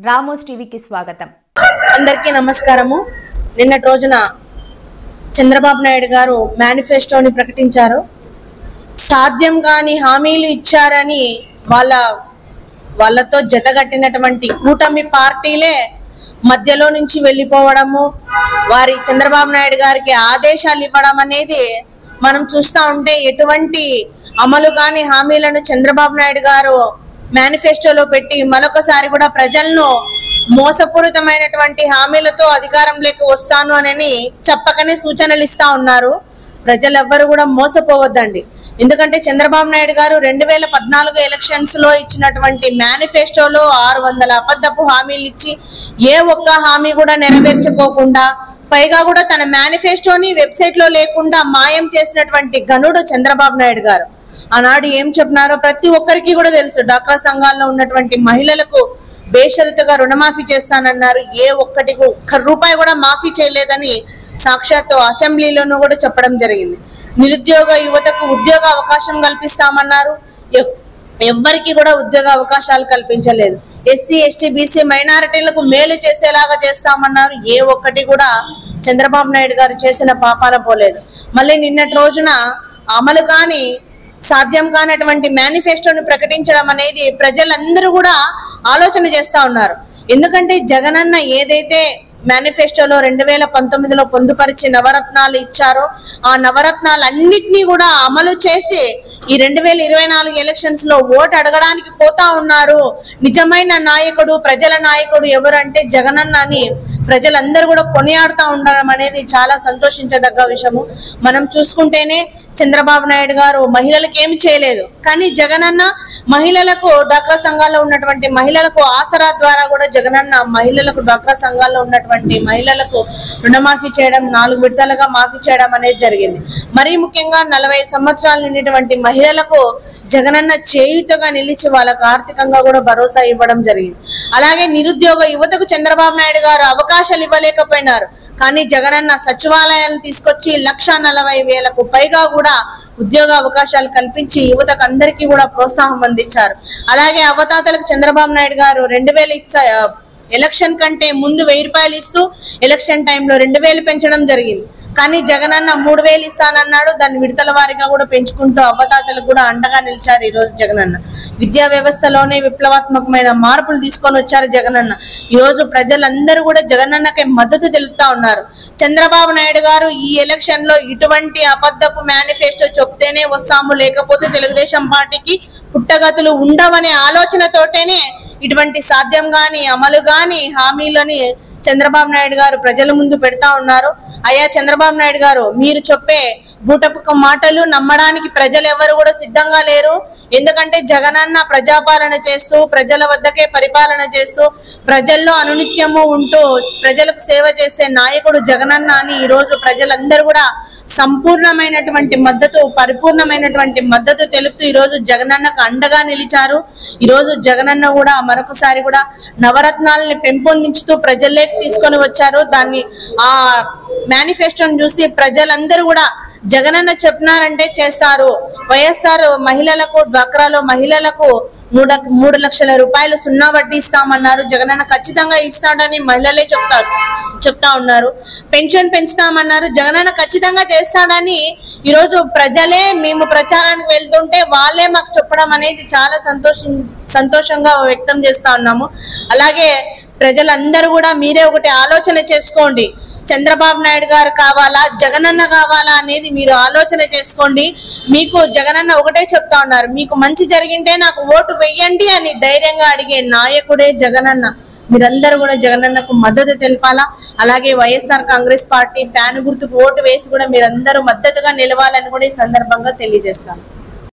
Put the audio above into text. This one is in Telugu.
రామోస్ టీవీకి స్వాగతం. అందరికీ నమస్కారము. నిన్నటి రోజున చంద్రబాబు నాయుడు గారు మేనిఫెస్టోని ప్రకటించారు. సాధ్యం కాని హామీలు ఇచ్చారని వాళ్ళతో జతగట్టినటువంటి కూటమి పార్టీలే మధ్యలో నుంచి వెళ్ళిపోవడము, వారి చంద్రబాబు నాయుడు గారికి ఆదేశాలు ఇవ్వడం అనేది మనం చూస్తూ ఉంటే ఎటువంటి అమలు కాని హామీలను చంద్రబాబు నాయుడు గారు మేనిఫెస్టోలో పెట్టి మరొకసారి కూడా ప్రజలను మోసపూరితమైనటువంటి హామీలతో అధికారంలోకి వస్తాను అని చెప్పకనే సూచనలు ఇస్తా ఉన్నారు. ప్రజలెవ్వరు కూడా మోసపోవద్దండి. ఎందుకంటే చంద్రబాబు నాయుడు గారు 2014 ఎలక్షన్స్ లో ఇచ్చినటువంటి మేనిఫెస్టోలో 600 అబద్ధపు హామీలు ఇచ్చి ఏ ఒక్క హామీ కూడా నెరవేర్చుకోకుండా, పైగా కూడా తన మేనిఫెస్టోని వెబ్సైట్ లో లేకుండా మాయం చేసినటువంటి ఘనుడు చంద్రబాబు నాయుడు గారు. ఆనాడు ఏం చెప్పినారో ప్రతి ఒక్కరికి కూడా తెలుసు. డాక్రా సంఘాల్లో ఉన్నటువంటి మహిళలకు బేషరతుగా రుణమాఫీ చేస్తానన్నారు. ఒక్క రూపాయి కూడా మాఫీ చేయలేదని సాక్షాత్తు అసెంబ్లీలోనూ కూడా చెప్పడం జరిగింది. నిరుద్యోగ యువతకు ఉద్యోగ అవకాశం కల్పిస్తామన్నారు. ఎవ్వరికి కూడా ఉద్యోగ అవకాశాలు కల్పించలేదు. ఎస్సీ, ఎస్టీ, బీసీ మైనారిటీలకు మేలు చేసేలాగా చేస్తామన్నారు. ఒక్కటి కూడా చంద్రబాబు నాయుడు గారు చేసిన పాపాన పోలేదు. మళ్ళీ నిన్నటి రోజున అమలు కాని సాధ్యం కానటువంటి మేనిఫెస్టోని ప్రకటించడం అనేది ప్రజలందరూ కూడా ఆలోచన చేస్తా ఉన్నారు. ఎందుకంటే జగనన్న ఏదైతే మేనిఫెస్టోలో 2019లో పొందుపరిచి నవరత్నాలు ఇచ్చారో ఆ నవరత్నాలన్నిటినీ కూడా అమలు చేసి ఈ 2024 ఎలక్షన్స్ లో ఓటు అడగడానికి పోతా ఉన్నారు. నిజమైన నాయకుడు, ప్రజల నాయకుడు ఎవరంటే జగనన్న అని ప్రజలందరూ కూడా కొనియాడుతూ ఉండడం అనేది చాలా సంతోషించదగ్గ విషయము. మనం చూసుకుంటేనే చంద్రబాబు నాయుడు గారు మహిళలకు ఏమి చేయలేదు, కానీ జగనన్న మహిళలకు, డాక్రా సంఘాల్లో ఉన్నటువంటి మహిళలకు ఆసరా ద్వారా కూడా జగనన్న మహిళలకు, డాక్రా సంఘాల్లో ఉన్నటువంటి మహిళలకు రుణమాఫీ చేయడం, 4 విడతలుగా మాఫీ చేయడం అనేది జరిగింది. మరీ ముఖ్యంగా 45 సంవత్సరాలు నిండినటువంటి మహిళలకు జగనన్న చేయూతగా నిలిచి వాళ్ళకు ఆర్థికంగా కూడా భరోసా ఇవ్వడం జరిగింది. అలాగే నిరుద్యోగ యువతకు చంద్రబాబు నాయుడు గారు అవకాశాలు ఇవ్వలేకపోయినారు, కానీ జగనన్న సచివాలయాలు తీసుకొచ్చి 1,40,000కు పైగా కూడా ఉద్యోగ అవకాశాలు కల్పించి యువతకు అందరికీ కూడా ప్రోత్సాహం అందించారు. అలాగే అవతాతలకు చంద్రబాబు నాయుడు గారు 2000 ఎలక్షన్ కంటే ముందు 1000 రూపాయలు ఇస్తూ ఎలక్షన్ టైంలో 2000 పెంచడం జరిగింది. కానీ జగనన్న 3000 ఇస్తానన్నాడు. దాన్ని విడతల వారీగా కూడా పెంచుకుంటూ అవ్వతాతలకు కూడా అండగా నిలిచారు. ఈ రోజు జగనన్న విద్యా వ్యవస్థలోనే విప్లవాత్మకమైన మార్పులు తీసుకొని వచ్చారు జగనన్న. ఈ రోజు ప్రజలందరూ కూడా జగనన్నకి మద్దతు తెలుపుతా ఉన్నారు. చంద్రబాబు నాయుడు గారు ఈ ఎలక్షన్ లో ఇటువంటి అబద్ధపు మేనిఫెస్టో చెప్తేనే వస్తాము, లేకపోతే తెలుగుదేశం పార్టీకి పుట్టగతులు ఉండవనే ఆలోచనతోటేనే ఇటువంటి సాధ్యం గాని అమలు గాని హామీలని చంద్రబాబు నాయుడు గారు ప్రజల ముందు పెడతా ఉన్నారు. అయ్యా చంద్రబాబు నాయుడు గారు, మీరు చెప్పే బూటపు మాటలు నమ్మడానికి ప్రజలు ఎవరు కూడా సిద్ధంగా లేరు. ఎందుకంటే జగనన్న ప్రజాపాలన చేస్తూ, ప్రజల వద్దకే పరిపాలన చేస్తూ, ప్రజల్లో అనునిత్యము ఉంటూ ప్రజలకు సేవ చేసే నాయకుడు జగనన్న అని ఈ రోజు ప్రజలందరూ కూడా సంపూర్ణమైనటువంటి మద్దతు, పరిపూర్ణమైనటువంటి మద్దతు తెలుపుతూ ఈ రోజు జగనన్నకు అండగా నిలిచారు. ఈ రోజు జగనన్న కూడా మరొకసారి కూడా నవరత్నాలని పెంపొందించుతూ ప్రజల్లోకి తీసుకొని వచ్చారు. దాన్ని ఆ మేనిఫెస్టోని చూసి ప్రజలందరూ కూడా జగనన్న చెప్పినారంటే చేస్తారు. వైఎస్ఆర్ మహిళలకు, డ్వాక్రాలో మహిళలకు 3 లక్షల రూపాయలు సున్నా వడ్డీ ఇస్తామన్నారు. జగనన్న ఖచ్చితంగా ఇస్తాడని మహిళలే చెప్తా ఉన్నారు. పెన్షన్ పెంచుతామన్నారు. జగనన్న ఖచ్చితంగా చేస్తాడని ఈరోజు ప్రజలే, మేము ప్రచారానికి వెళ్తుంటే వాళ్ళే మాకు చెప్పడం అనేది చాలా సంతోషంగా వ్యక్తం చేస్తా ఉన్నాము. అలాగే ప్రజలందరూ కూడా మీరే ఒకటి ఆలోచన చేసుకోండి. చంద్రబాబు నాయుడు గారు కావాలా, జగనన్న కావాలా అనేది మీరు ఆలోచన చేసుకోండి. మీకు జగనన్న ఒకటే చెప్తా ఉన్నారు, మీకు మంచి జరిగింటే నాకు ఓటు వెయ్యండి అని ధైర్యంగా అడిగే నాయకుడే జగనన్న. మీరందరూ కూడా జగనన్నకు మద్దతు తెలపాలా. అలాగే వైఎస్ఆర్ కాంగ్రెస్ పార్టీ ఫ్యాన్ గుర్తుకు ఓటు వేసి కూడా మీరందరూ మద్దతుగా నిలవాలని కూడా ఈ సందర్భంగా తెలియజేస్తాను.